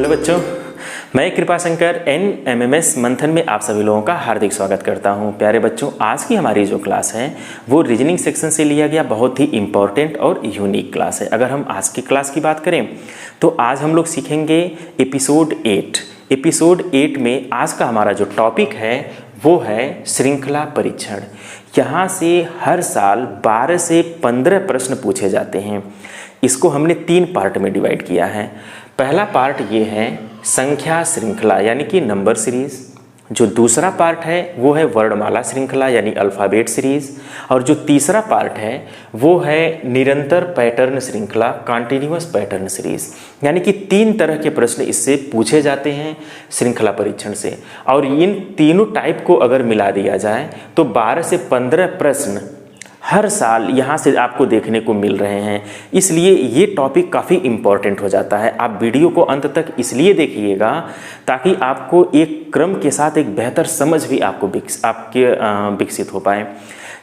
Hello बच्चों, मैं Kripashankar NMMS मंथन में आप सभी लोगों का हार्दिक स्वागत करता हूं। प्यारे बच्चों, आज की हमारी जो क्लास है वो रीजनिंग सेक्शन से लिया गया बहुत ही इम्पॉर्टेंट और यूनिक क्लास है। अगर हम आज की क्लास की बात करें तो आज हम लोग सीखेंगे एपिसोड 8। एपिसोड 8 में आज का हमारा जो टॉपिक है वो है श्रृंखला परीक्षण। यहाँ से हर साल 12 से 15 प्रश्न पूछे जाते हैं। इसको हमने 3 पार्ट में डिवाइड किया है। पहला पार्ट ये है संख्या श्रृंखला यानी कि नंबर सीरीज। जो दूसरा पार्ट है वो है वर्णमाला श्रृंखला यानी अल्फ़ाबेट सीरीज। और जो तीसरा पार्ट है वो है निरंतर पैटर्न श्रृंखला कंटिन्यूअस पैटर्न सीरीज। यानी कि 3 तरह के प्रश्न इससे पूछे जाते हैं श्रृंखला परीक्षण से। और इन तीनों टाइप को अगर मिला दिया जाए तो 12 से 15 प्रश्न हर साल यहाँ से आपको देखने को मिल रहे हैं। इसलिए ये टॉपिक काफ़ी इम्पॉर्टेंट हो जाता है। आप वीडियो को अंत तक इसलिए देखिएगा ताकि आपको एक क्रम के साथ एक बेहतर समझ भी आपको विकसित हो पाए,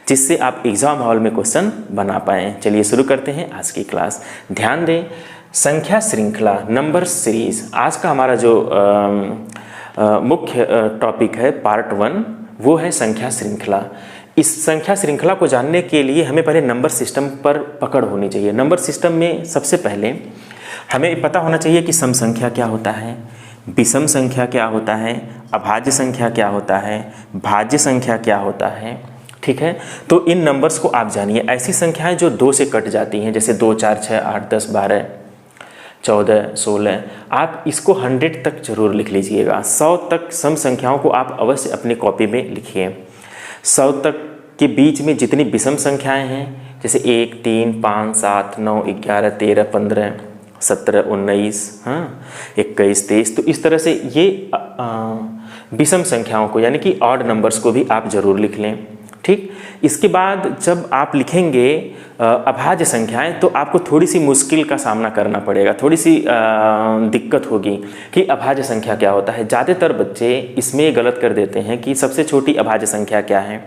जिससे आप एग्ज़ाम हॉल में क्वेश्चन बना पाएँ। चलिए शुरू करते हैं आज की क्लास। ध्यान दें, संख्या श्रृंखला नंबर सीरीज़ आज का हमारा जो मुख्य टॉपिक है पार्ट 1 वो है संख्या श्रृंखला। इस संख्या श्रृंखला को जानने के लिए हमें पहले नंबर सिस्टम पर पकड़ होनी चाहिए। नंबर सिस्टम में सबसे पहले हमें पता होना चाहिए कि सम संख्या क्या होता है, विषम संख्या क्या होता है, अभाज्य संख्या क्या होता है, भाज्य संख्या क्या होता है। ठीक है, तो इन नंबर्स को आप जानिए। ऐसी संख्याएं जो 2 से कट जाती हैं, जैसे 2, 4, 6, 8, 10, 12, 14, 16। आप इसको 100 तक जरूर लिख लीजिएगा। 100 तक सम संख्याओं को आप अवश्य अपनी कॉपी में लिखिए। 100 तक के बीच में जितनी विषम संख्याएं हैं, जैसे 1, 3, 5, 7, 9, 11, 13, 15, 17, 19, 21, 23, तो इस तरह से ये विषम संख्याओं को यानी कि ऑड नंबर्स को भी आप जरूर लिख लें। ठीक, इसके बाद जब आप लिखेंगे अभाज्य संख्याएं तो आपको थोड़ी सी मुश्किल का सामना करना पड़ेगा, थोड़ी सी दिक्कत होगी कि अभाज्य संख्या क्या होता है। ज़्यादातर बच्चे इसमें गलत कर देते हैं कि सबसे छोटी अभाज्य संख्या क्या है,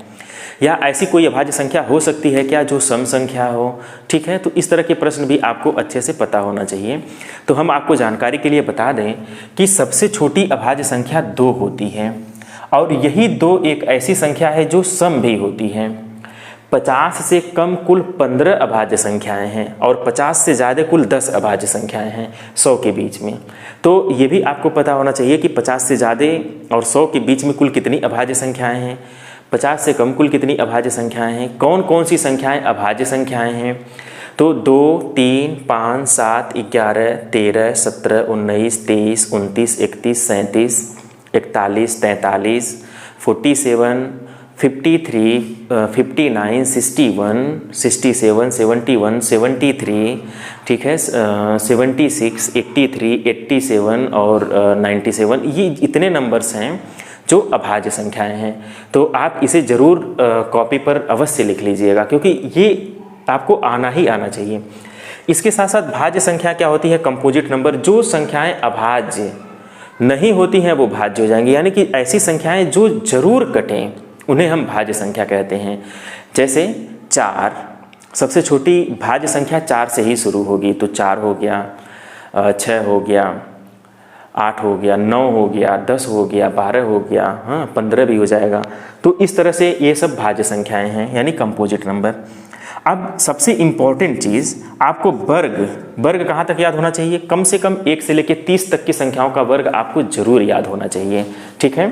या ऐसी कोई अभाज्य संख्या हो सकती है क्या जो सम संख्या हो। ठीक है, तो इस तरह के प्रश्न भी आपको अच्छे से पता होना चाहिए। तो हम आपको जानकारी के लिए बता दें कि सबसे छोटी अभाज्य संख्या 2 होती है, और यही 2 एक ऐसी संख्या है जो सम भी होती है। 50 से कम कुल 15 अभाज्य संख्याएं हैं और 50 से ज़्यादा कुल 10 अभाज्य संख्याएं हैं 100 के बीच में। तो ये भी आपको पता होना चाहिए कि 50 से ज़्यादा और 100 के बीच में कुल कितनी अभाज्य संख्याएं हैं, 50 से कम कुल कितनी अभाज्य संख्याएं हैं, कौन कौन सी संख्याएं अभाज्य संख्याएं हैं। तो 2, 3, 5, 7, 11, 13, 17, 19, 23, 29, 31, 37, 41, 43, 47, 53, 59, 61, 67, 71, 73, ठीक है, 76, 83, 87 और 97, ये इतने नंबर्स हैं जो अभाज्य संख्याएं हैं। तो आप इसे ज़रूर कॉपी पर अवश्य लिख लीजिएगा, क्योंकि ये आपको आना ही आना चाहिए। इसके साथ साथ भाज्य संख्या क्या होती है, कंपोजिट नंबर। जो संख्याएं अभाज्य नहीं होती हैं वो भाज्य हो जाएंगी, यानी कि ऐसी संख्याएं जो जरूर कटें उन्हें हम भाज्य संख्या कहते हैं। जैसे 4, सबसे छोटी भाज्य संख्या 4 से ही शुरू होगी, तो 4 हो गया, 6 हो गया, 8 हो गया, 9 हो गया, 10 हो गया, 12 हो गया, 15 भी हो जाएगा। तो इस तरह से ये सब भाज्य संख्याएं हैं यानी कंपोजिट नंबर। अब सबसे इम्पॉर्टेंट चीज़, आपको वर्ग कहाँ तक याद होना चाहिए, कम से कम 1 से लेकर 30 तक की संख्याओं का वर्ग आपको जरूर याद होना चाहिए। ठीक है,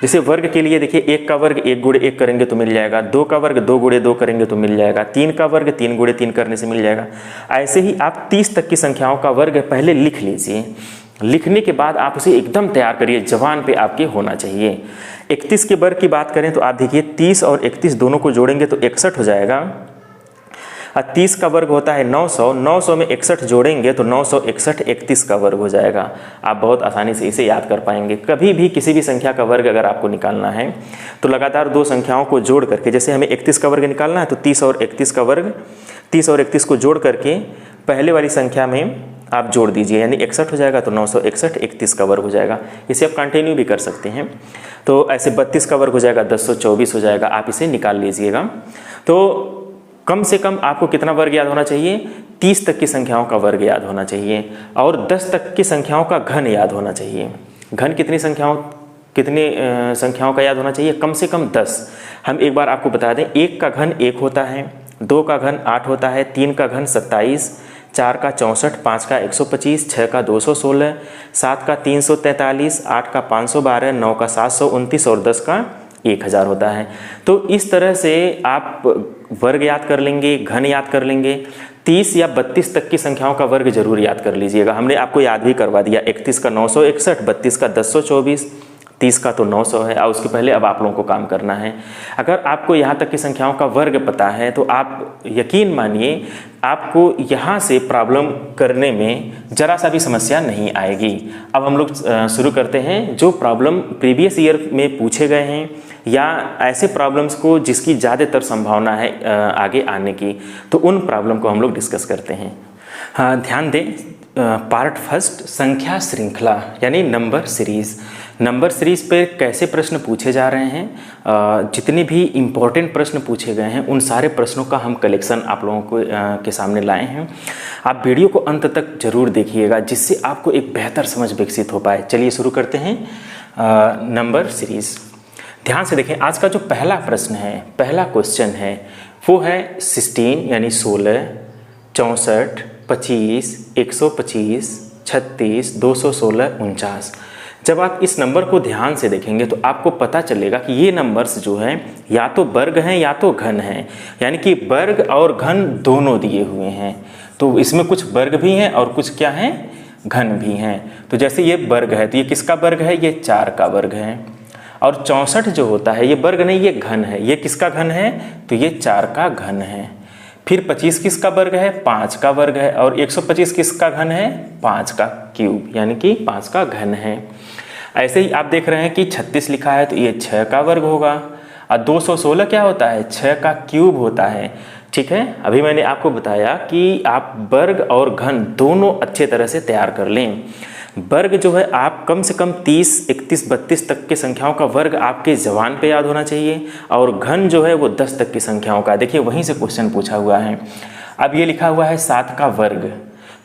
जैसे वर्ग के लिए देखिए 1 का वर्ग 1 गुणे 1 करेंगे तो मिल जाएगा, 2 का वर्ग 2 गुणे 2 करेंगे तो मिल जाएगा, 3 का वर्ग 3 गुणे 3 करने से मिल जाएगा। ऐसे ही आप 30 तक की संख्याओं का वर्ग पहले लिख लीजिए। लिखने के बाद आप उसे एकदम तैयार करिए, जवान पे आपके होना चाहिए। 31 के वर्ग की बात करें तो आप देखिए 30 और 31 दोनों को जोड़ेंगे तो 61 हो जाएगा। 30 का वर्ग होता है 900, 900 में 61 जोड़ेंगे तो 961 31 का वर्ग हो जाएगा। आप बहुत आसानी से इसे याद कर पाएंगे। कभी भी किसी भी संख्या का वर्ग अगर आपको निकालना है तो लगातार 2 संख्याओं को जोड़ करके, जैसे हमें 31 का वर्ग निकालना है तो 30 और 31 का वर्ग, 30 और 31 को जोड़ करके पहले वाली संख्या में आप जोड़ दीजिए, यानी 61 हो जाएगा तो 961 31 का वर्ग हो जाएगा। इसे आप कंटिन्यू भी कर सकते हैं। तो ऐसे 32 का वर्ग हो जाएगा 1024 हो जाएगा। आप इसे निकाल लीजिएगा। तो कम से कम आपको कितना वर्ग याद होना चाहिए, 30 तक की संख्याओं का वर्ग याद होना चाहिए और 10 तक की संख्याओं का घन याद होना चाहिए। घन कितनी संख्याओं का याद होना चाहिए? कम से कम 10। हम एक बार आपको बता दें, 1 का घन 1 होता है, 2 का घन 8 होता है, 3 का घन 27, 4 का 64, 5 का 125, 6 का 216, 7 का 343, 8 का 512, 9 का 729 और 10 का 1000 होता है। तो इस तरह से आप वर्ग याद कर लेंगे, घन याद कर लेंगे। 30 या 32 तक की संख्याओं का वर्ग जरूर याद कर लीजिएगा। हमने आपको याद भी करवा दिया। 31 का 961, 32 का 1024, 30 का तो 900 है और उसके पहले अब आप लोगों को काम करना है। अगर आपको यहाँ तक की संख्याओं का वर्ग पता है तो आप यकीन मानिए आपको यहाँ से प्रॉब्लम करने में ज़रा सा भी समस्या नहीं आएगी। अब हम लोग शुरू करते हैं जो प्रॉब्लम प्रीवियस ईयर में पूछे गए हैं या ऐसे प्रॉब्लम्स को जिसकी ज़्यादातर संभावना है आगे आने की, तो उन प्रॉब्लम को हम लोग डिस्कस करते हैं। हाँ, ध्यान दें, पार्ट फर्स्ट संख्या श्रृंखला यानी नंबर सीरीज़। नंबर सीरीज़ पे कैसे प्रश्न पूछे जा रहे हैं, जितने भी इम्पोर्टेंट प्रश्न पूछे गए हैं उन सारे प्रश्नों का हम कलेक्शन आप लोगों को के सामने लाए हैं। आप वीडियो को अंत तक जरूर देखिएगा जिससे आपको एक बेहतर समझ विकसित हो पाए। चलिए शुरू करते हैं नंबर सीरीज़। ध्यान से देखें, आज का जो पहला प्रश्न है, पहला क्वेश्चन है वो है 16 यानी 16, 64, 25, 125, 36, 216, 49। जब आप इस नंबर को ध्यान से देखेंगे तो आपको पता चलेगा कि ये नंबर्स जो हैं या तो वर्ग हैं या तो घन हैं, यानी कि वर्ग और घन दोनों दिए हुए हैं। तो इसमें कुछ वर्ग भी हैं और कुछ क्या हैं, घन भी हैं। तो जैसे ये वर्ग है तो ये किसका वर्ग है, ये 4 का वर्ग है। और 64 जो होता है ये वर्ग नहीं, ये घन है। ये किसका घन है, तो ये 4 का घन है। फिर 25 किसका वर्ग है, 5 का वर्ग है। और 125 किसका घन है, 5 का क्यूब यानी कि 5 का घन है। ऐसे ही आप देख रहे हैं कि 36 लिखा है तो ये 6 का वर्ग होगा। और 216 क्या होता है, 6 का क्यूब होता है। ठीक है, अभी मैंने आपको बताया कि आप वर्ग और घन दोनों अच्छे तरह से तैयार कर लें। वर्ग जो है आप कम से कम 30, 31, 32 तक के संख्याओं का वर्ग आपके जबान पे याद होना चाहिए और घन जो है वो 10 तक की संख्याओं का। देखिए वहीं से क्वेश्चन पूछा हुआ है। अब ये लिखा हुआ है 7 का वर्ग,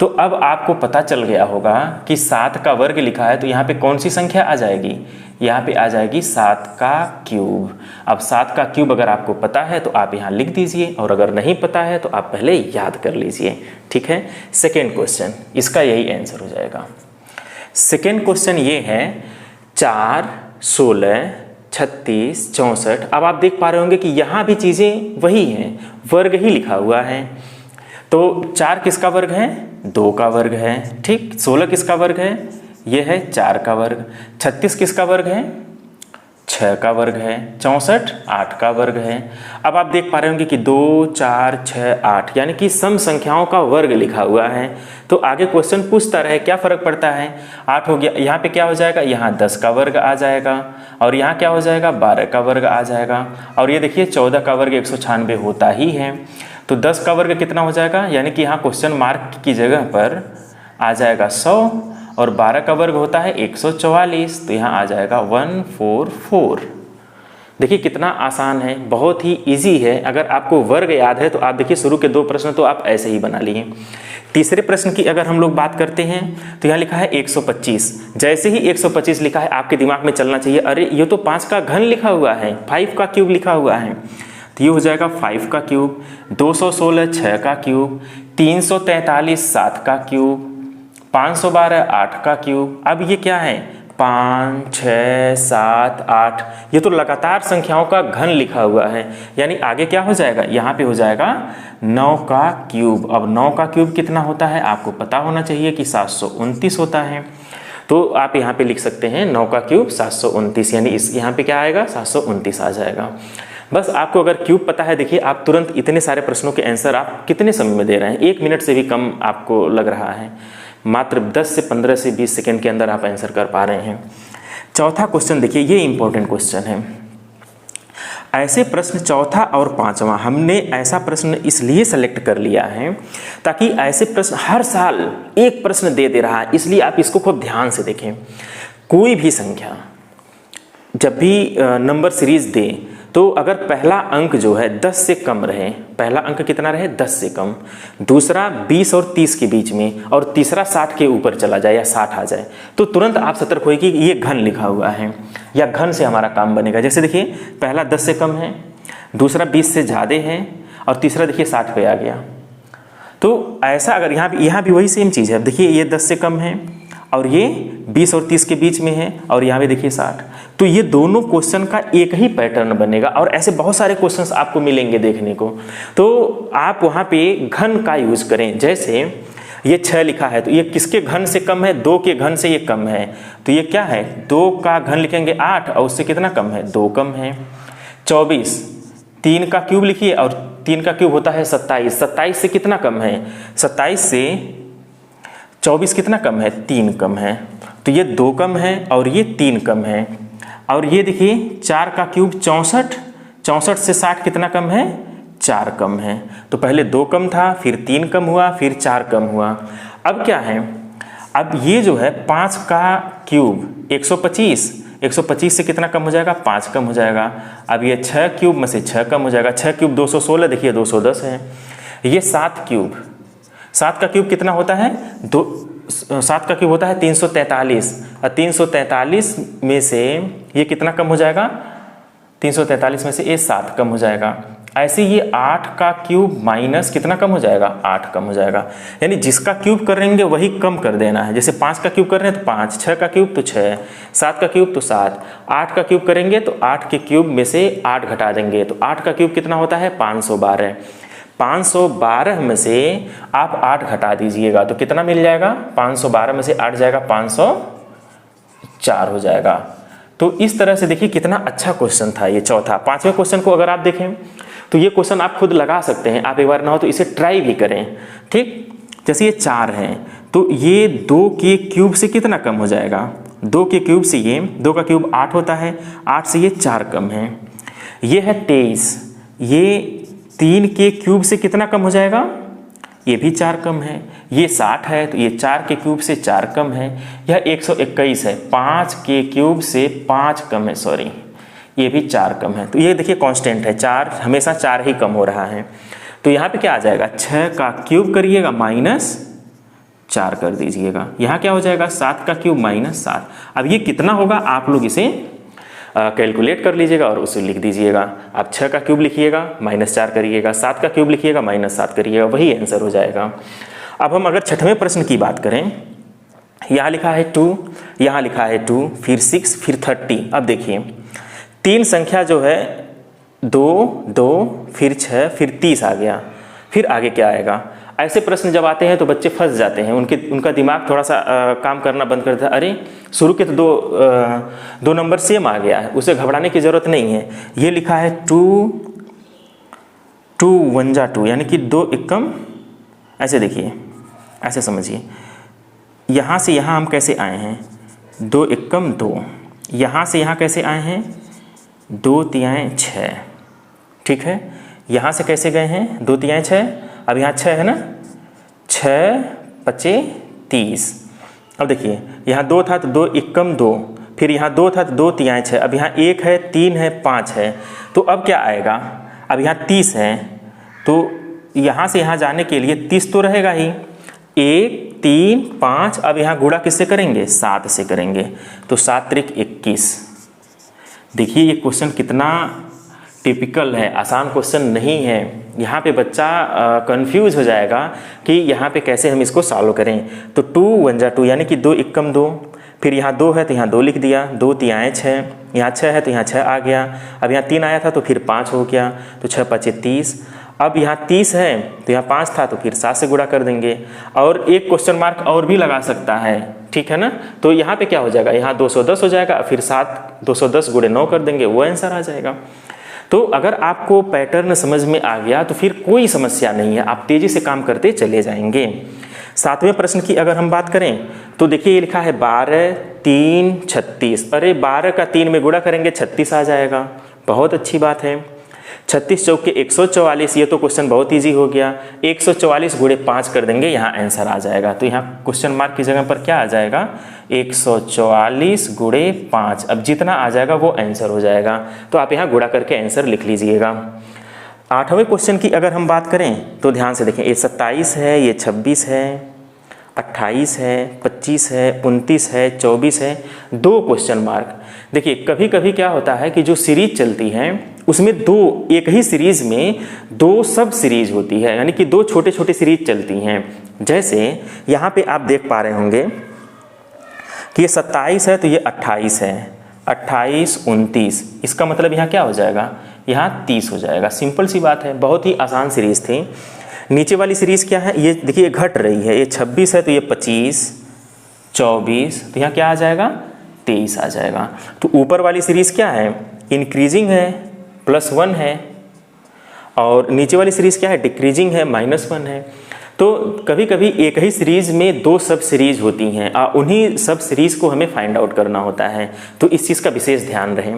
तो अब आपको पता चल गया होगा कि 7 का वर्ग लिखा है तो यहाँ पे कौन सी संख्या आ जाएगी, यहाँ पे आ जाएगी 7 का क्यूब। अब 7 का क्यूब अगर आपको पता है तो आप यहाँ लिख दीजिए और अगर नहीं पता है तो आप पहले याद कर लीजिए। ठीक है, सेकेंड क्वेश्चन, इसका यही आंसर हो जाएगा। सेकेंड क्वेश्चन ये है 4, 16, 36, 64। अब आप देख पा रहे होंगे कि यहाँ भी चीज़ें वही हैं, वर्ग ही लिखा हुआ है। तो 4 किसका वर्ग है, 2 का वर्ग है। ठीक, 16 किसका वर्ग है, ये है 4 का वर्ग। 36 किसका वर्ग है, 6 का वर्ग है। 64 8 का वर्ग है। अब आप देख पा रहे होंगे कि 2, 4, 6, 8 यानी कि सम संख्याओं का वर्ग लिखा हुआ है। तो आगे क्वेश्चन पूछता रहे क्या फ़र्क पड़ता है, 8 हो गया, यहाँ पे क्या हो जाएगा, यहाँ 10 का वर्ग आ जाएगा और यहाँ क्या हो जाएगा, 12 का वर्ग आ जाएगा। और ये देखिए 14 का वर्ग 196 होता ही है। तो 10 का वर्ग कितना हो जाएगा, यानी कि यहाँ क्वेश्चन मार्क की जगह पर आ जाएगा 100 और 12 का वर्ग होता है 144, तो यहाँ आ जाएगा 144। देखिए कितना आसान है, बहुत ही इजी है। अगर आपको वर्ग याद है तो आप देखिए शुरू के 2 प्रश्न तो आप ऐसे ही बना लिए। तीसरे प्रश्न की अगर हम लोग बात करते हैं तो यहाँ लिखा है 125। जैसे ही 125 लिखा है आपके दिमाग में चलना चाहिए अरे ये तो 5 का घन लिखा हुआ है, 5 का क्यूब लिखा हुआ है। तो ये हो जाएगा 5 का क्यूब, 216 6 का क्यूब, 343 7 का क्यूब, 512 8 का क्यूब। अब ये क्या है, 5, 6, 7, 8, ये तो लगातार संख्याओं का घन लिखा हुआ है। यानी आगे क्या हो जाएगा, यहाँ पे हो जाएगा 9 का क्यूब। अब 9 का क्यूब कितना होता है आपको पता होना चाहिए कि 729 होता है। तो आप यहाँ पे लिख सकते हैं 9 का क्यूब 729, यानी इस यहाँ पे क्या आएगा 729 आ जाएगा। बस आपको अगर क्यूब पता है, देखिए आप तुरंत इतने सारे प्रश्नों के आंसर आप कितने समय में दे रहे हैं, 1 मिनट से भी कम आपको लग रहा है। मात्र 10 से 15 से 20 सेकंड के अंदर आप आंसर कर पा रहे हैं। चौथा क्वेश्चन देखिए, ये इंपॉर्टेंट क्वेश्चन है। ऐसे प्रश्न चौथा और पांचवा हमने ऐसा प्रश्न इसलिए सेलेक्ट कर लिया है ताकि ऐसे प्रश्न हर साल एक प्रश्न दे रहा है, इसलिए आप इसको खूब ध्यान से देखें। कोई भी संख्या जब भी नंबर सीरीज दे तो अगर पहला अंक जो है 10 से कम रहे, पहला अंक कितना रहे 10 से कम, दूसरा 20 और 30 के बीच में, और तीसरा 60 के ऊपर चला जाए या 60 आ जाए, तो तुरंत आप सतर्क होइए कि ये घन लिखा हुआ है या घन से हमारा काम बनेगा। जैसे देखिए पहला 10 से कम है, दूसरा 20 से ज़्यादा है, और तीसरा देखिए 60 पे आ गया। तो ऐसा अगर यहाँ भी वही सेम चीज़ है। देखिए ये 10 से कम है और ये 20 और 30 के बीच में है, और यहाँ पे देखिए 60। तो ये दोनों क्वेश्चन का एक ही पैटर्न बनेगा, और ऐसे बहुत सारे क्वेश्चंस आपको मिलेंगे देखने को। तो आप वहाँ पे घन का यूज करें। जैसे ये 6 लिखा है, तो ये किसके घन से कम है? 2 के घन से ये कम है, तो ये क्या है? 2 का घन लिखेंगे 8, और उससे कितना कम है? 2 कम है। 24, 3 का क्यूब लिखिए, और 3 का क्यूब होता है 27, 27 से कितना कम है? 27 से 24 कितना कम है? 3 कम है। तो ये 2 कम है और ये 3 कम है। और ये देखिए 4 का क्यूब 64, 64 से 60 कितना कम है? 4 कम है। तो पहले 2 कम था, फिर 3 कम हुआ, फिर 4 कम हुआ। अब क्या है? अब ये जो है 5 का क्यूब 125, 125 से कितना कम हो जाएगा? 5 कम हो जाएगा। अब ये 6 क्यूब में से 6 कम हो जाएगा, 6 क्यूब 216, देखिए 210 है। ये 7 क्यूब, 7 का क्यूब कितना होता है? 7 का क्यूब होता है 343, और 343 में से ये कितना कम हो जाएगा? 343 में से ये 7 कम हो जाएगा। ऐसे ये 8 का क्यूब माइनस कितना कम हो जाएगा? 8 कम हो जाएगा। यानी जिसका क्यूब करेंगे वही कम कर देना है। जैसे 5 का क्यूब कर रहे हैं तो 5, 6 का क्यूब तो 6, 7 का क्यूब तो 7, 8 का क्यूब करेंगे तो 8 के क्यूब में से 8 घटा देंगे, तो 8 का क्यूब कितना होता है? 512। 512 में से आप 8 घटा दीजिएगा तो कितना मिल जाएगा? 512 में से 8 जाएगा 504 हो जाएगा। तो इस तरह से देखिए कितना अच्छा क्वेश्चन था ये चौथा। 5वें क्वेश्चन को अगर आप देखें तो ये क्वेश्चन आप खुद लगा सकते हैं, आप एक बार ना हो तो इसे ट्राई भी करें। ठीक, जैसे ये 4 हैं तो ये 2 के क्यूब से कितना कम हो जाएगा? 2 के क्यूब से ये 2 का क्यूब 8 होता है, 8 से ये 4 कम है। ये है 23, ये 3 के क्यूब से कितना कम हो जाएगा? ये भी 4 कम है। ये 60 है तो ये 4 के क्यूब से 4 कम है। यह 121 है, 5 के क्यूब से 5 कम है, सॉरी ये भी 4 कम है। तो ये देखिए कांस्टेंट है, 4 हमेशा 4 ही कम हो रहा है। तो यहाँ पे क्या आ जाएगा? 6 का क्यूब करिएगा माइनस 4 कर दीजिएगा। यहाँ क्या हो जाएगा? 7 का क्यूब माइनस 7। अब ये कितना होगा आप लोग इसे कैलकुलेट कर लीजिएगा और उसे लिख दीजिएगा। आप 6 का क्यूब लिखिएगा माइनस 4 करिएगा, 7 का क्यूब लिखिएगा माइनस 7 करिएगा, वही आंसर हो जाएगा। अब हम अगर 6वें प्रश्न की बात करें, यहाँ लिखा है 2, यहाँ लिखा है 2, फिर 6, फिर 30। अब देखिए 3 संख्या जो है 2, 2, फिर 6, फिर 30 आ गया, फिर आगे क्या आएगा? ऐसे प्रश्न जब आते हैं तो बच्चे फंस जाते हैं, उनका दिमाग थोड़ा सा काम करना बंद कर देता है। अरे शुरू के तो दो नंबर सेम आ गया है, उसे घबराने की ज़रूरत नहीं है। ये लिखा है 2, 2 1 जा 2, यानी कि 2 एकम, ऐसे देखिए, ऐसे समझिए, यहाँ से यहाँ हम कैसे आए हैं? 2 एकम 2, यहाँ से यहाँ कैसे आए हैं? 2 तिहाई 6, ठीक है। यहाँ से कैसे गए हैं? 2 तिहाई 6, अब यहाँ 6 है ना, 6 5 30। अब देखिए यहाँ 2 था तो 2 एकम 2, फिर यहाँ 2 था तो 2 तिहाई 6, अब यहाँ 1 है, 3 है, 5 है, तो अब क्या आएगा? अब यहाँ 30 है तो यहाँ से यहाँ जाने के लिए 30 तो रहेगा ही, 1 3 5, अब यहाँ गुणा किससे करेंगे? 7 से करेंगे, तो 7 त्रिक 21। देखिए ये क्वेश्चन कितना टिपिकल है, आसान क्वेश्चन नहीं है। यहाँ पे बच्चा कंफ्यूज हो जाएगा कि यहाँ पे कैसे हम इसको सॉल्व करें। तो 2 1 जा 2, यानी कि 2 एकम 2, फिर यहाँ 2 है तो यहाँ 2 लिख दिया, 2 तिहाई 6, यहाँ 6 है तो यहाँ 6 आ गया, अब यहाँ 3 आया था तो फिर 5 हो गया, तो 6 5 30। अब यहाँ 30 है तो यहाँ 5 था तो फिर 7 से गुणा कर देंगे, और एक क्वेश्चन मार्क और भी लगा सकता है, ठीक है ना। तो यहाँ पे क्या हो जाएगा? यहाँ 210 हो जाएगा, फिर 7 210 गुणे 9 कर देंगे, वो आंसर आ जाएगा। तो अगर आपको पैटर्न समझ में आ गया तो फिर कोई समस्या नहीं है, आप तेज़ी से काम करते चले जाएंगे। 7वें प्रश्न की अगर हम बात करें तो देखिए ये लिखा है 12 3 36। अरे 12 का 3 में गुणा करेंगे 36 आ जाएगा, बहुत अच्छी बात है। 36 चौक के 144, ये तो क्वेश्चन बहुत इजी हो गया। 144 गुणे 5 कर देंगे, यहाँ आंसर आ जाएगा। तो यहाँ क्वेश्चन मार्क की जगह पर क्या आ जाएगा, 144 गुणे 5। अब जितना आ जाएगा वो आंसर हो जाएगा। तो आप यहाँ गुणा करके आंसर लिख लीजिएगा। 8वें क्वेश्चन की अगर हम बात करें तो ध्यान से देखें, ये 27 है, ये 26 है, 28 है, 25 है, 29 है, 24 है, 2 क्वेश्चन मार्क। देखिए कभी कभी क्या होता है कि जो सीरीज चलती है उसमें एक ही सीरीज में 2 सब सीरीज होती है, यानी कि 2 छोटे छोटे सीरीज चलती हैं। जैसे यहाँ पे आप देख पा रहे होंगे कि ये 27 है तो ये 28 है, 28, 29, इसका मतलब यहाँ क्या हो जाएगा, यहाँ 30 हो जाएगा। सिंपल सी बात है, बहुत ही आसान सीरीज थी। नीचे वाली सीरीज क्या है, ये देखिए घट रही है, ये 26 है तो ये 25, 24, तो यहाँ क्या आ जाएगा, 23 आ जाएगा। तो ऊपर वाली सीरीज क्या है, इंक्रीजिंग है, +1 है, और नीचे वाली सीरीज क्या है, डिक्रीजिंग है, -1 है। तो कभी कभी एक ही सीरीज में 2 सब सीरीज होती हैं, उन्हीं सब सीरीज को हमें फाइंड आउट करना होता है। तो इस चीज़ का विशेष ध्यान रहे।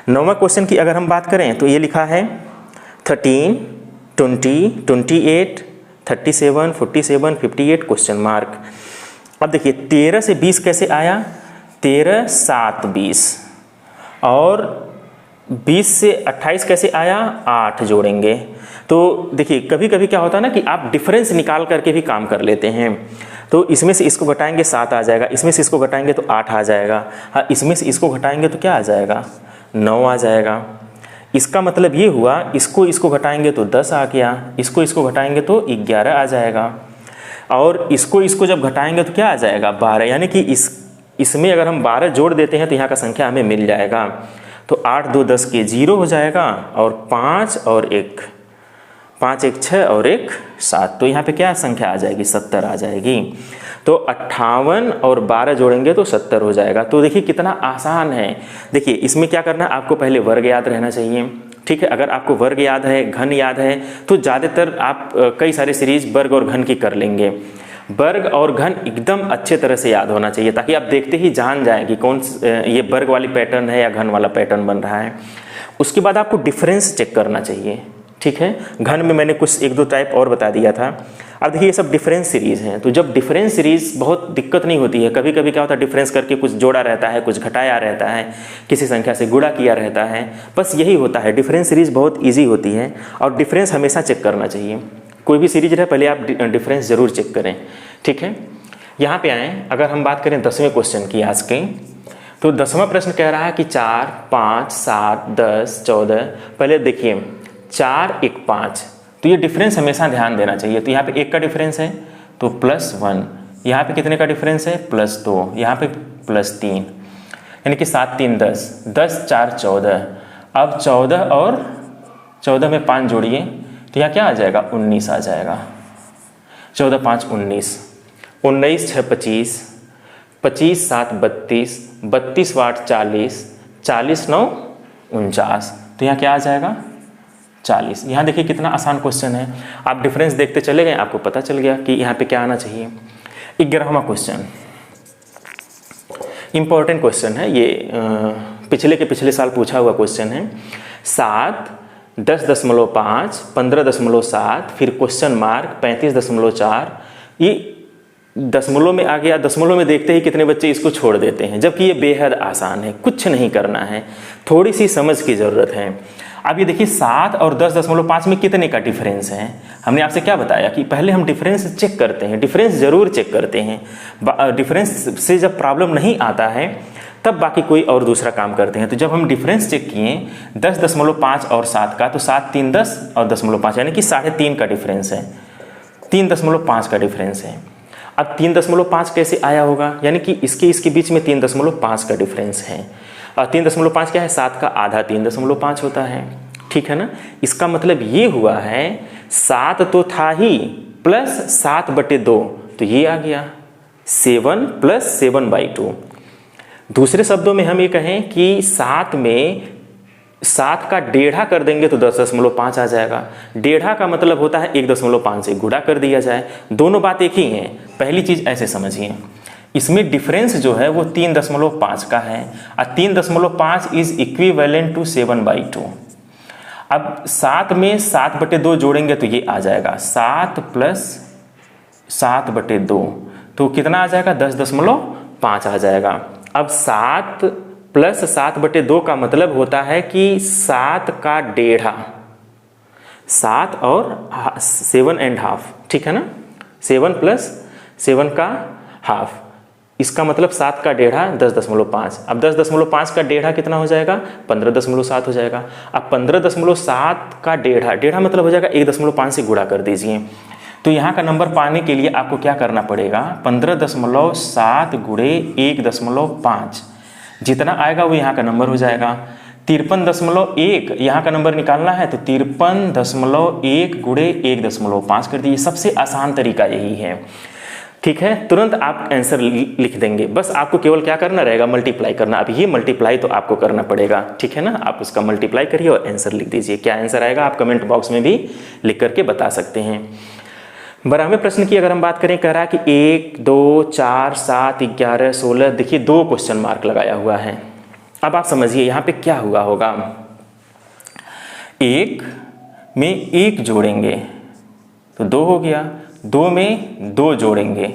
9वां क्वेश्चन की अगर हम बात करें तो ये लिखा है 13, 20, 28, 37, 47, 58 क्वेश्चन मार्क। अब देखिए 13 से 20 कैसे आया, 13, 7, 20, और 20 से 28 कैसे आया, 8 जोड़ेंगे। तो देखिए कभी कभी क्या होता है ना कि आप डिफरेंस निकाल करके भी काम कर लेते हैं। तो इसमें से इसको घटाएंगे 7 आ जाएगा, इसमें से इसको घटाएंगे तो 8 आ जाएगा, हाँ इसमें से इसको घटाएंगे तो क्या आ जाएगा, 9 आ जाएगा। इसका मतलब ये हुआ, इसको घटाएंगे तो 10 आ गया, इसको घटाएंगे तो 11 आ जाएगा, और इसको जब घटाएंगे तो क्या आ जाएगा, 12। यानी कि इसमें अगर हम 12 जोड़ देते हैं तो यहाँ का संख्या हमें मिल जाएगा। तो 8, 2, 10 के 0 हो जाएगा, और 5 और 1, 5, 1, 6 और 1, 7। तो यहाँ पे क्या संख्या आ जाएगी, 70 आ जाएगी। तो 58 और 12 जोड़ेंगे तो 70 हो जाएगा। तो देखिए कितना आसान है। देखिए इसमें क्या करना है, आपको पहले वर्ग याद रहना चाहिए, ठीक है। अगर आपको वर्ग याद है, घन याद है, तो ज़्यादातर आप कई सारे सीरीज वर्ग और घन की कर लेंगे। वर्ग और घन एकदम अच्छे तरह से याद होना चाहिए, ताकि आप देखते ही जान जाएं कि कौन ये वर्ग वाली पैटर्न है या घन वाला पैटर्न बन रहा है। उसके बाद आपको डिफरेंस चेक करना चाहिए, ठीक है। घन में मैंने कुछ 1-2 टाइप और बता दिया था। अब देखिए ये सब डिफरेंस सीरीज़ हैं, तो जब डिफरेंस सीरीज़ बहुत दिक्कत नहीं होती है। कभी कभी क्या होता है, डिफरेंस करके कुछ जोड़ा रहता है, कुछ घटाया रहता है, किसी संख्या से गुणा किया रहता है, बस यही होता है। डिफरेंस सीरीज़ बहुत ईजी होती है, और डिफरेंस हमेशा चेक करना चाहिए। कोई भी सीरीज रहे पहले आप डिफरेंस ज़रूर चेक करें, ठीक है। यहाँ पे आएँ, अगर हम बात करें 10वें क्वेश्चन की आज के, तो 10वां प्रश्न कह रहा है कि 4, 5, 7, 10, 14। पहले देखिए 4, 1, 5, तो ये डिफरेंस हमेशा ध्यान देना चाहिए। तो यहाँ पे 1 का डिफरेंस है तो +1, यहाँ पे कितने का डिफरेंस है, +2, यहाँ पे +3, यानी कि 7, 3, 10, 10, 4, 14। अब 14 और 14 में 5 जोड़िए तो यहाँ क्या आ जाएगा, 19 आ जाएगा। 14, 5, 19, 19, 6, 25, 25, 7, 32, 32, 8, 40, 40, 9, 49। तो यहाँ क्या आ जाएगा, 40। यहाँ देखिए कितना आसान क्वेश्चन है। आप डिफरेंस देखते चले गए, आपको पता चल गया कि यहाँ पे क्या आना चाहिए। 11वां क्वेश्चन इंपॉर्टेंट क्वेश्चन है, ये पिछले साल पूछा हुआ क्वेश्चन है। 7, 10.5, 15.7, फिर क्वेश्चन मार्क 35.4। ये दशमलव में आ गया। दशमलव में देखते ही कितने बच्चे इसको छोड़ देते हैं, जबकि ये बेहद आसान है, कुछ नहीं करना है, थोड़ी सी समझ की ज़रूरत है। अब ये देखिए 7 और 10.5 में कितने का डिफरेंस है। हमने आपसे क्या बताया कि पहले हम डिफरेंस चेक करते हैं, डिफरेंस ज़रूर चेक करते हैं। डिफरेंस से जब प्रॉब्लम नहीं आता है तब बाकी कोई और दूसरा काम करते हैं। तो जब हम डिफरेंस चेक किए 10.5 और 7 का, तो 7, 3, 10 और 0.5, यानी कि 3.5 का डिफरेंस है, 3.5 का डिफरेंस है। अब 3.5 कैसे आया होगा, यानी कि इसके बीच में 3.5 का डिफरेंस है। और 3.5 क्या है, 7 का आधा 3.5 होता है, ठीक है ना। इसका मतलब ये हुआ है 7 तो था ही, प्लस 7/2, तो ये आ गया 7 + 7/2। दूसरे शब्दों में हम ये कहें कि 7 में 7 का 1.5 कर देंगे तो 10.5 आ जाएगा। 1.5 का मतलब होता है 1.5 से गुणा कर दिया जाए। दोनों बात एक ही हैं। पहली चीज़ ऐसे समझिए, इसमें डिफरेंस जो है वो 3.5 का है, और 3.5 इज इक्विवेलेंट टू 7/2। अब 7 में 7/2 जोड़ेंगे तो ये आ जाएगा 7 प्लस 7/2, तो कितना आ जाएगा 10.5 आ जाएगा। अब 7 प्लस 7/2 का मतलब होता है कि 7 का 1/2, 7 और 7.5, ठीक है ना, 7 प्लस 7 का हाफ, इसका मतलब 7 का 1/2 10.5। अब 10.5 का 1/2 कितना हो जाएगा 15.7 हो जाएगा। अब 15.7 का 1/2 मतलब हो जाएगा 1.5 से गुणा कर दीजिए। तो यहाँ का नंबर पाने के लिए आपको क्या करना पड़ेगा, 15.7 गुणे 1.5, जितना आएगा वो यहाँ का नंबर हो जाएगा। 53.1 यहाँ का नंबर निकालना है तो 53.1 गुणे 1.5 कर दीजिए। सबसे आसान तरीका यही है, ठीक है। तुरंत आप आंसर लिख देंगे, बस आपको केवल क्या करना रहेगा, मल्टीप्लाई करना। अब ये मल्टीप्लाई तो आपको करना पड़ेगा, ठीक है ना। आप उसका मल्टीप्लाई करिए और आंसर लिख दीजिए। क्या आंसर आएगा आप कमेंट बॉक्स में भी लिख करके बता सकते हैं। 12वें प्रश्न की अगर हम बात करें, कह रहा है कि 1, 2, 4, 7, 11, 16, देखिए 2 क्वेश्चन मार्क लगाया हुआ है। अब आप समझिए यहाँ पे क्या हुआ होगा, 1 में 1 जोड़ेंगे तो 2 हो गया, 2 में 2 जोड़ेंगे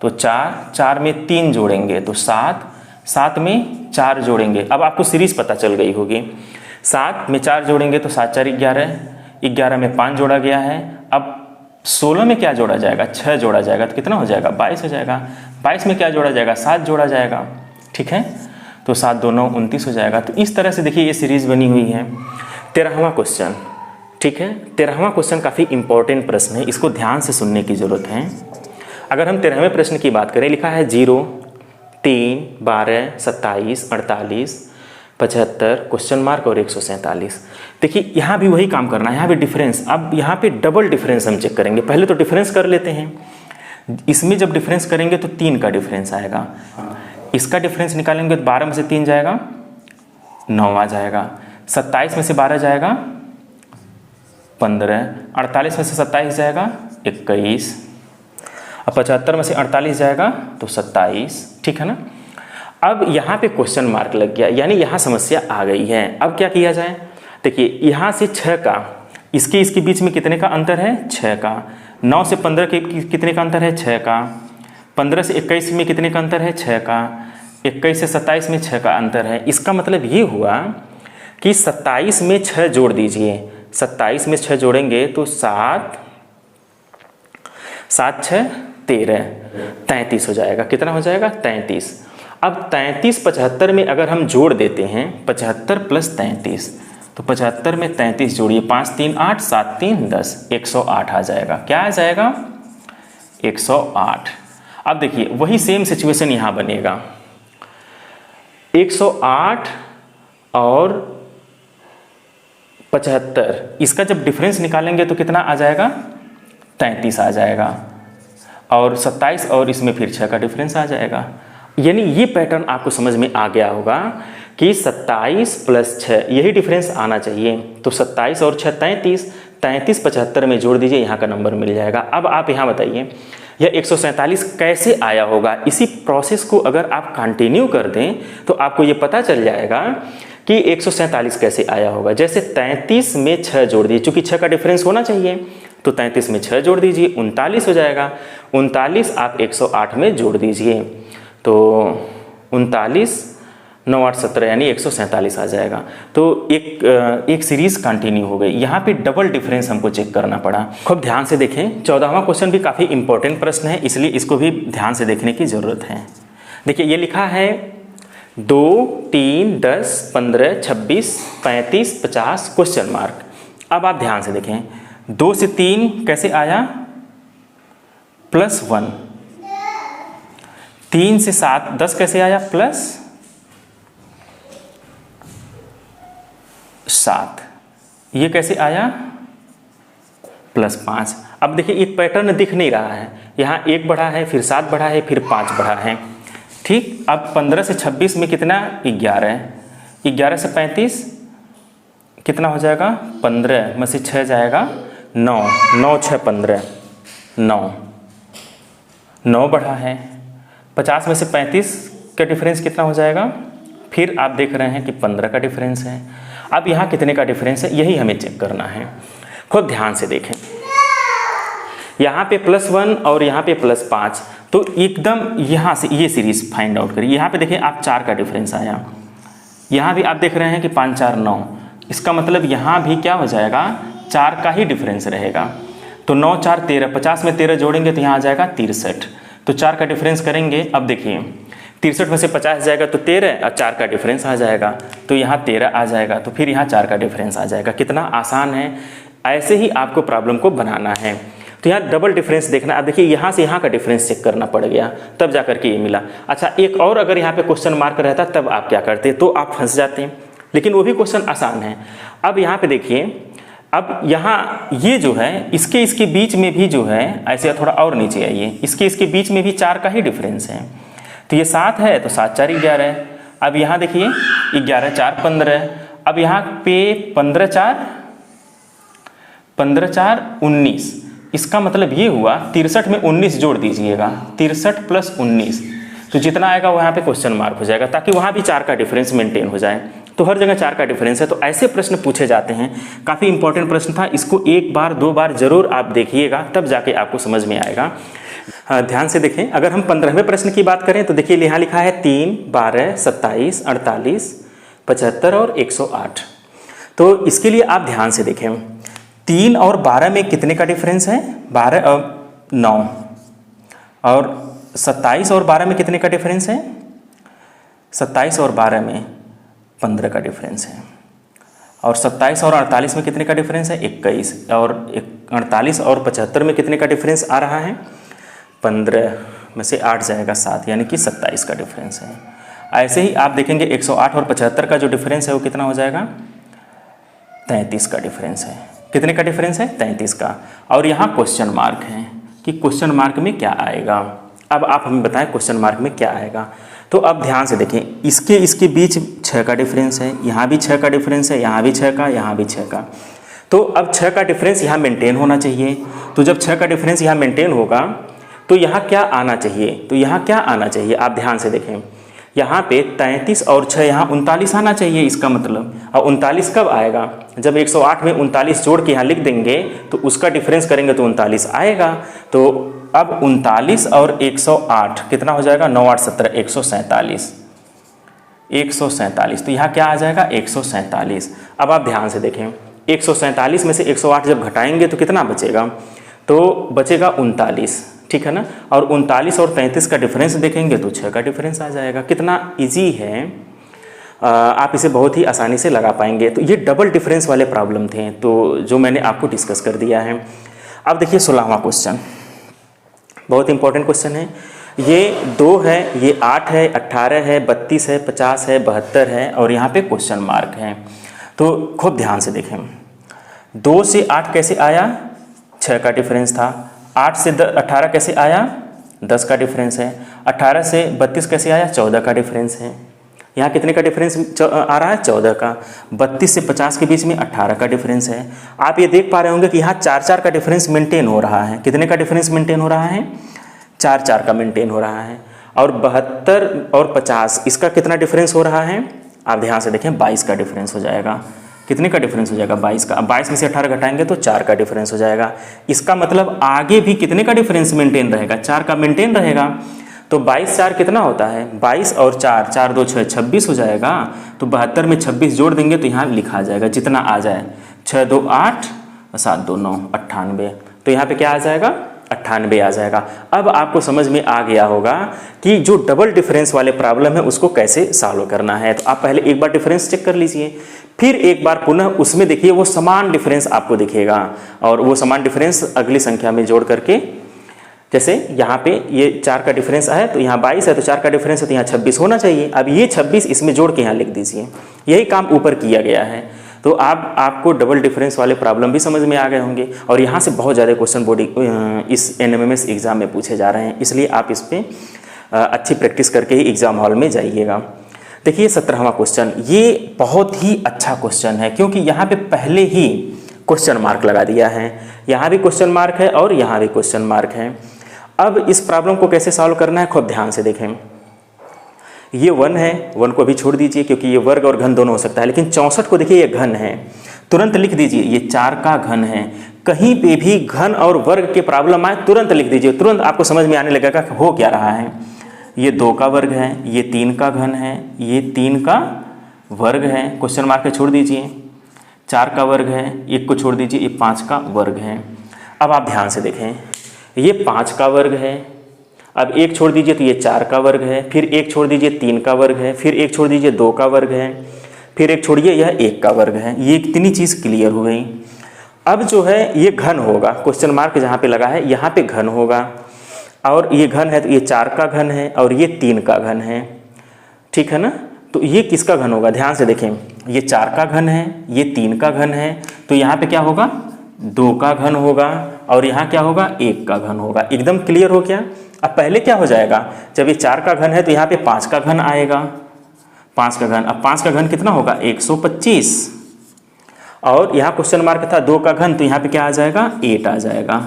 तो 4, 4 में 3 जोड़ेंगे तो 7, 7 में 4 जोड़ेंगे। अब आपको सीरीज पता चल गई होगी, 7 में 4 जोड़ेंगे तो 7 4 11, 11 में 5 जोड़ा गया है। अब 16 में क्या जोड़ा जाएगा, 6 जोड़ा जाएगा तो कितना हो जाएगा 22 हो जाएगा। 22 में क्या जोड़ा जाएगा, 7 जोड़ा जाएगा, ठीक है, तो 7 2 9 29 हो जाएगा। तो इस तरह से देखिए ये सीरीज बनी हुई है। 13वां क्वेश्चन, ठीक है, 13वां क्वेश्चन काफ़ी इंपॉर्टेंट प्रश्न है, इसको ध्यान से सुनने की जरूरत है। अगर हम 13वें प्रश्न की बात करें, लिखा है 0, 3, 12, 27, 48, 75 क्वेश्चन मार्क और 147। देखिए यहाँ भी वही काम करना है, यहाँ भी डिफरेंस। अब यहाँ पे डबल डिफरेंस हम चेक करेंगे, पहले तो डिफरेंस कर लेते हैं। इसमें जब डिफरेंस करेंगे तो 3 का डिफरेंस आएगा, इसका डिफरेंस निकालेंगे तो 12 में से 3 जाएगा 9 आ जाएगा, 27 में से 12 जाएगा 15, 48 में से 27 जाएगा 21, अब 75 में से 48 जाएगा तो 27, ठीक है ना। अब यहाँ पे क्वेश्चन मार्क लग गया, यानी यहाँ समस्या आ गई है। अब क्या किया जाए, देखिए यहाँ से 6 का इसके बीच में कितने का अंतर है, 6 का। 9 से 15 के कितने का अंतर है, 6 का। 15 से 21 में कितने का अंतर है, 6 का। 21 से 27 में 6 का अंतर है। इसका मतलब ये हुआ कि 27 में 6 जोड़ दीजिए, 27 में 6 जोड़ेंगे तो 7 7 6 13, 33 हो जाएगा। कितना हो जाएगा, 33। अब 33 75 में अगर हम जोड़ देते हैं, 75 प्लस 33, तो 75 में 33 जोड़िए, 5 3 8, 7 3 10, 108 आ जाएगा। क्या आ जाएगा, 108। अब देखिए वही सेम सिचुएशन यहाँ बनेगा, 108 और 75, इसका जब डिफरेंस निकालेंगे तो कितना आ जाएगा, 33 आ जाएगा। और 27 और इसमें फिर 6 का डिफरेंस आ जाएगा। यानी ये पैटर्न आपको समझ में आ गया होगा कि 27 प्लस 6 यही डिफरेंस आना चाहिए। तो 27 और 6 33, 33 75 में जोड़ दीजिए, यहाँ का नंबर मिल जाएगा। अब आप यहाँ बताइए यह 147 कैसे आया होगा। इसी प्रोसेस को अगर आप कंटिन्यू कर दें तो आपको ये पता चल जाएगा कि 147 कैसे आया होगा। जैसे 33 में 6 जोड़ दीजिए, चूंकि 6 का डिफरेंस होना चाहिए, तो 33 में 6 जोड़ दीजिए, 39 हो जाएगा। 39 आप 108 में जोड़ दीजिए तो 39 9 8 17 यानी 147 आ जाएगा। तो एक सीरीज कंटिन्यू हो गई। यहाँ पे डबल डिफरेंस हमको चेक करना पड़ा। खूब ध्यान से देखें, 14वां क्वेश्चन भी काफ़ी इंपॉर्टेंट प्रश्न है, इसलिए इसको भी ध्यान से देखने की ज़रूरत है। देखिए ये लिखा है 2 3 10 15 26 35 50 क्वेश्चन मार्क। अब आप ध्यान से देखें, 2 से 3 कैसे आया, +1। 3 से 7 10 कैसे आया, +7। ये कैसे आया, +5। अब देखिए एक पैटर्न दिख नहीं रहा है, यहाँ 1 बढ़ा है, फिर 7 बढ़ा है, फिर 5 बढ़ा है, ठीक। अब 15 से 26 में कितना, 11। 11 से 35 कितना हो जाएगा, 15 में से 6 जाएगा 9, 9 6 15, 9 बढ़ा है। 50 में से 35 का डिफरेंस कितना हो जाएगा, फिर आप देख रहे हैं कि 15 का डिफरेंस है। अब यहाँ कितने का डिफरेंस है यही हमें चेक करना है। खूब ध्यान से देखें, यहाँ पे +1 और यहाँ पे +5, तो एकदम यहाँ से ये सीरीज फाइंड आउट करिए। यहाँ पे देखिए आप 4 का डिफरेंस आया, यहाँ भी आप देख रहे हैं कि 5 4 9, इसका मतलब यहाँ भी क्या हो जाएगा 4 का ही डिफरेंस रहेगा। तो 9 4 13, 50 में 13 जोड़ेंगे तो यहाँ आ जाएगा 63, तो 4 का डिफरेंस करेंगे। अब देखिए 63 में से 50 जाएगा तो 13 और 4 का डिफरेंस आ जाएगा, तो यहाँ 13 आ जाएगा, तो फिर यहाँ 4 का डिफरेंस आ जाएगा। कितना आसान है, ऐसे ही आपको प्रॉब्लम को बनाना है। तो यहाँ डबल डिफरेंस देखना। अब देखिए यहाँ से यहाँ का डिफरेंस चेक करना पड़ गया, तब जा करके ये मिला। अच्छा, एक और अगर यहाँ पे क्वेश्चन मार्क रहता तब आप क्या करते, तो आप फंस जाते हैं, लेकिन वो भी क्वेश्चन आसान है। अब यहाँ पे देखिए, अब यहाँ ये जो है इसके बीच में भी जो है, ऐसे थोड़ा और नीचे आइए, इसके बीच में भी 4 का ही डिफरेंस है। तो ये 7 है तो 7 4 11। अब यहाँ देखिए 11 4 15। अब यहाँ पे 15 4 19, इसका मतलब ये हुआ 63 में 19 जोड़ दीजिएगा, 63 + 19, तो जितना आएगा वो यहाँ पे क्वेश्चन मार्क हो जाएगा, ताकि वहाँ भी 4 का डिफरेंस मेंटेन हो जाए। तो हर जगह 4 का डिफरेंस है। तो ऐसे प्रश्न पूछे जाते हैं, काफ़ी इंपॉर्टेंट प्रश्न था, इसको 1 बार 2 बार जरूर आप देखिएगा, तब जाके आपको समझ में आएगा। ध्यान से देखें, अगर हम 15वें प्रश्न की बात करें तो देखिए यहाँ लिखा है 3 12 27 48 75 और 108। तो इसके लिए आप ध्यान से देखें, 3 और 12 में कितने का डिफरेंस है, 12 और 9, और 27 और 12 में कितने का डिफरेंस है, 27 और 12 में 15 का डिफरेंस है, और 27 और 48 में कितने का डिफरेंस है, 21, और 48 और 75 में कितने का डिफरेंस आ रहा है, 15 में से 8 जाएगा 7, यानी कि 27 का डिफरेंस है। ऐसे ही आप देखेंगे 108 और 75 का जो डिफरेंस है वो कितना हो जाएगा, 33 का डिफरेंस है। कितने का डिफरेंस है, 33 का। और यहाँ क्वेश्चन मार्क है कि क्वेश्चन मार्क में क्या आएगा। अब आप हमें बताएं क्वेश्चन मार्क में क्या आएगा। तो अब ध्यान से देखें, इसके बीच 6 का डिफरेंस है, यहाँ भी 6 का डिफरेंस है, यहाँ भी 6 का, यहाँ भी 6 का। तो अब 6 का डिफरेंस यहाँ मेंटेन होना चाहिए। तो जब 6 का डिफरेंस यहाँ मेंटेन होगा तो यहाँ क्या आना चाहिए, तो यहाँ क्या आना चाहिए, आप ध्यान से देखें, यहाँ पे 33 और 6, यहाँ 39 आना चाहिए इसका मतलब। और 39 कब आएगा, जब 108 में 39 जोड़ के यहाँ लिख देंगे तो उसका डिफरेंस करेंगे तो 39 आएगा। तो अब 39 और 108 कितना हो जाएगा, 9 8 17 147, 147। तो यहाँ क्या आ जाएगा, 147। अब आप ध्यान से देखें, 147 में से 108 जब घटाएंगे तो कितना बचेगा, तो बचेगा 39, ठीक है ना। और 39 और 33 का डिफरेंस देखेंगे तो 6 का डिफरेंस आ जाएगा। कितना इजी है, आप इसे बहुत ही आसानी से लगा पाएंगे। तो ये डबल डिफरेंस वाले प्रॉब्लम थे, तो जो मैंने आपको डिस्कस कर दिया है। अब देखिए 16वां क्वेश्चन, बहुत इंपॉर्टेंट क्वेश्चन है। ये 2 है, ये 8 है, 18 है, 32 है, 50 है, 72 है, और यहाँ पे क्वेश्चन मार्क है। तो खूब ध्यान से देखें, 2 से 8 कैसे आया, 6 का डिफरेंस था। 8 से 18 कैसे आया, 10 का डिफरेंस है। 18 से 32 कैसे आया, 14 का डिफरेंस है। यहाँ कितने का डिफरेंस आ रहा है, 14 का। 32 से 50 के बीच में 18 का डिफरेंस है। आप ये देख पा रहे होंगे कि यहाँ 4 4 का डिफरेंस मेंटेन हो रहा है। कितने का डिफरेंस मेंटेन हो रहा है, 4 4 का मेंटेन हो रहा है। और 72 और 50 इसका कितना डिफरेंस हो रहा है, आप ध्यान से देखें, 22 का डिफरेंस हो जाएगा। कितने का डिफरेंस हो जाएगा, 22 का। अब 22 में से 18 घटाएंगे तो 4 का डिफरेंस हो जाएगा। इसका मतलब आगे भी कितने का डिफरेंस मेंटेन रहेगा, 4 का मेंटेन रहेगा। तो 22 4 कितना होता है, 22 और 4, 4 2 6 26 हो जाएगा। तो 72 में 26 जोड़ देंगे तो यहाँ लिखा जाएगा जितना आ जाए, 6 2 8 7 2 9 98। तो यहाँ पे क्या आ जाएगा, 98 आ जाएगा। अब आपको समझ में आ गया होगा कि जो डबल डिफरेंस वाले प्रॉब्लम है उसको कैसे सॉल्व करना है। तो आप पहले एक बार डिफरेंस चेक कर लीजिए, फिर एक बार पुनः उसमें देखिए वो समान डिफरेंस आपको दिखेगा, और वो समान डिफरेंस अगली संख्या में जोड़ करके, जैसे यहाँ पे ये 4 का डिफरेंस है तो यहाँ 22 है, तो 4 का डिफरेंस है तो यहाँ 26 होना चाहिए। अब ये 26 इसमें जोड़ के यहाँ लिख दीजिए, यही काम ऊपर किया गया है। तो आपको डबल डिफरेंस वाले प्रॉब्लम भी समझ में आ गए होंगे। और यहाँ से बहुत ज़्यादा क्वेश्चन बोर्ड इस NMMS एग्ज़ाम में पूछे जा रहे हैं, इसलिए आप इस पर अच्छी प्रैक्टिस करके ही एग्ज़ाम हॉल में जाइएगा। देखिए 17वां क्वेश्चन, ये बहुत ही अच्छा क्वेश्चन है क्योंकि यहाँ पे पहले ही क्वेश्चन मार्क लगा दिया है। यहाँ भी क्वेश्चन मार्क है और यहाँ भी क्वेश्चन मार्क है। अब इस प्रॉब्लम को कैसे सॉल्व करना है, खूब ध्यान से देखें। ये 1 है, 1 को भी छोड़ दीजिए क्योंकि ये वर्ग और घन दोनों हो सकता है, लेकिन 64 को देखिए ये घन है, तुरंत लिख दीजिए ये 4 का घन है। कहीं पे भी घन और वर्ग के प्रॉब्लम आए तुरंत लिख दीजिए, तुरंत आपको समझ में आने लगेगा कि हो क्या रहा है। ये 2 का वर्ग है, ये 3 का घन है, ये 3 का वर्ग है, क्वेश्चन मार्क के छोड़ दीजिए, 4 का वर्ग है, 1 को छोड़ दीजिए, ये 5 का वर्ग है। अब आप ध्यान से देखें, ये 5 का वर्ग है, अब 1 छोड़ दीजिए तो ये 4 का वर्ग है, फिर 1 छोड़ दीजिए 3 का वर्ग है, फिर 1 छोड़ दीजिए 2 का वर्ग है, फिर 1 छोड़िए यह 1 का वर्ग है। ये इतनी चीज़ क्लियर हो गई। अब जो है ये घन होगा, क्वेश्चन मार्क जहाँ पे लगा है यहाँ पे घन होगा, और ये घन है तो ये 4 का घन है और ये 3 का घन है, ठीक है ना। तो ये किसका घन होगा, ध्यान से देखें, ये 4 का घन है, ये 3 का घन है, तो यहाँ पे क्या होगा 2 का घन होगा, और यहाँ क्या होगा 1 का घन होगा। एकदम क्लियर हो गया। अब पहले क्या हो जाएगा, जब ये 4 का घन है तो यहाँ पे 5 का घन आएगा, 5 का घन, अब 5 का घन कितना होगा 125, और यहाँ क्वेश्चन मार्क था 2 का घन, तो यहाँ पे क्या आ जाएगा 8 आ जाएगा।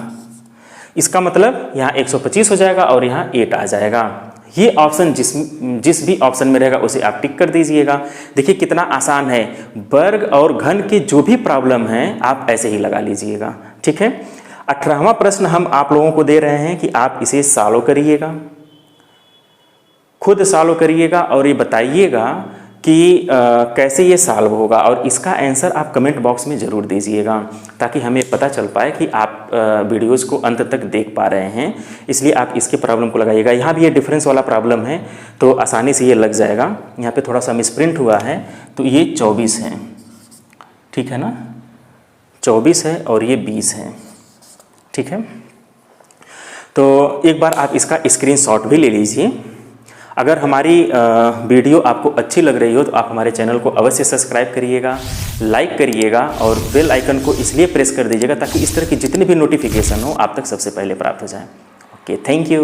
इसका मतलब यहाँ 125 हो जाएगा और यहाँ 8 आ जाएगा। ये ऑप्शन जिस भी ऑप्शन में रहेगा उसे आप टिक कर दीजिएगा। देखिए कितना आसान है, वर्ग और घन के जो भी प्रॉब्लम है आप ऐसे ही लगा लीजिएगा, ठीक है। 18वां प्रश्न हम आप लोगों को दे रहे हैं कि आप इसे सॉल्व करिएगा, खुद सॉल्व करिएगा और ये बताइएगा कि कैसे ये सॉल्व होगा, और इसका आंसर आप कमेंट बॉक्स में ज़रूर दीजिएगा ताकि हमें पता चल पाए कि आप वीडियोज़ को अंत तक देख पा रहे हैं। इसलिए आप इसके प्रॉब्लम को लगाइएगा। यहाँ भी ये डिफरेंस वाला प्रॉब्लम है तो आसानी से ये लग जाएगा। यहाँ पे थोड़ा सा मिसप्रिंट हुआ है, तो ये 24 है, ठीक है ना, 24 है और ये 20 है, ठीक है। तो एक बार आप इसका स्क्रीनशॉट भी ले लीजिए। अगर हमारी वीडियो आपको अच्छी लग रही हो तो आप हमारे चैनल को अवश्य सब्सक्राइब करिएगा, लाइक करिएगा और बेल आइकन को इसलिए प्रेस कर दीजिएगा ताकि इस तरह की जितने भी नोटिफिकेशन हो आप तक सबसे पहले प्राप्त हो जाए। Okay, thank you.